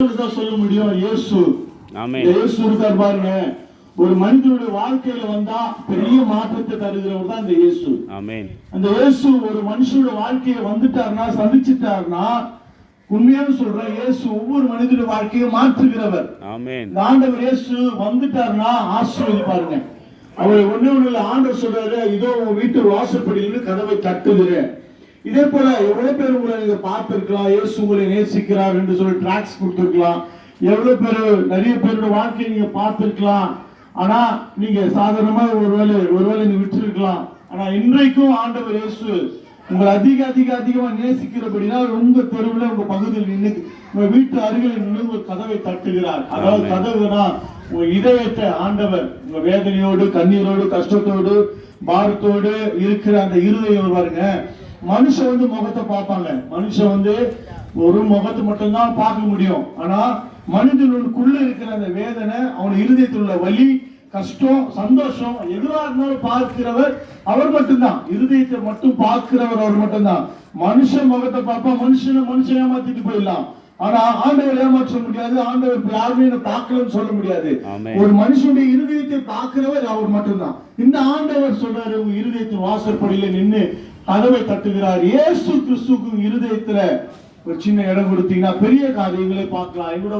சொல்ல முடியும். இயேசு ஆமென். இயேசு இருக்கார் பாருங்க. ஒரு மனிதனுடைய வாழ்க்கையில வந்தா பெரிய மாற்றத்தை தருகிறவர் தான் இந்த இயேசு. ஆமென். அந்த இயேசு ஒரு மனுஷனோட வாழ்க்கையை வந்துட்டார்னா, சந்திச்சிட்டார்னா, உண்மையாக சொல்றேன், இயேசு ஒவ்வொரு மனிதனுடைய வாழ்க்கையை மாற்றுகிறவர். ஆமென். ஆண்டவர் இயேசு வந்துட்டார்னா ஆசீர்வதிப்பாருங்க. அவரை ஒண்ணு ஆண்டவர் சொல்றாரு, இதோ உன் வீட்டு வாசற்படியிலிருந்து கதவை தட்டுகிறேன். இதே போல எவ்வளவு பேர் உங்களை நீங்க பார்த்திருக்கலாம், இயேசு உங்களை நேசிக்கிறார் என்று சொல்லி டிராக்ஸ் கொடுத்திருக்கலாம். எவ்வளவு பேர், நிறைய பேரோட வாழ்க்கையை நீங்க பார்த்திருக்கலாம். ஆனா நீங்க சாதாரணமா ஒருவேளை நீங்க விட்டுருக்கலாம். ஆனா இன்றைக்கும் ஆண்டவர் இயேசு உங்களை அதிகமா நேசிக்கிறபடினா உங்க தெருவில், உங்க பகுதியில் நின்று, உங்க வீட்டு அருகில் நின்று உங்க கதவை தட்டுகிறார். அதாவது கதவுனா உங்க இதயத்தை ஆண்டவர், உங்க வேதனையோடு, கண்ணீரோடு, கஷ்டத்தோடு, பாரத்தோடு இருக்கிற அந்த இருதயம் பாருங்க. மனுஷன் முகத்தை பார்ப்பாங்க. மனுஷன் ஒரு முகத்தை மட்டும்தான் பார்க்க முடியும். ஆனா மனிதனுக்குள்ள இருக்கிற அந்த வேதனை, அவன் இருதயத்தில் உள்ள வலி, கஷ்டம், சந்தோஷம், எதுவா இருந்தாலும் பார்க்கிறவர் அவர் மட்டும்தான். இருதயத்தை மட்டும் பார்க்கிறவர் அவர் மட்டும்தான். மனுஷன் முகத்தை பார்ப்பா, மனுஷன் ஏமாத்திட்டு போயிடலாம். ஆனா ஆண்டவர் ஏமாற்ற முடியாது. ஆண்டவர் யாருமே பார்க்கலன்னு சொல்ல முடியாது. ஒரு மனுஷனுடைய இருதயத்தை பார்க்கிறவர் அவர் மட்டும்தான். இந்த ஆண்டவர் சொல்றாரு, உங்க இருதயத்தின் வாசற்படியில நின்று கதவை தட்டுகிறார். இயேசு கிறிஸ்துவுக்கு இருதயத்துல ஒரு சின்ன இடம் கொடுத்தீங்கன்னா பெரிய காரியங்களை பார்க்கலாம். எங்களோட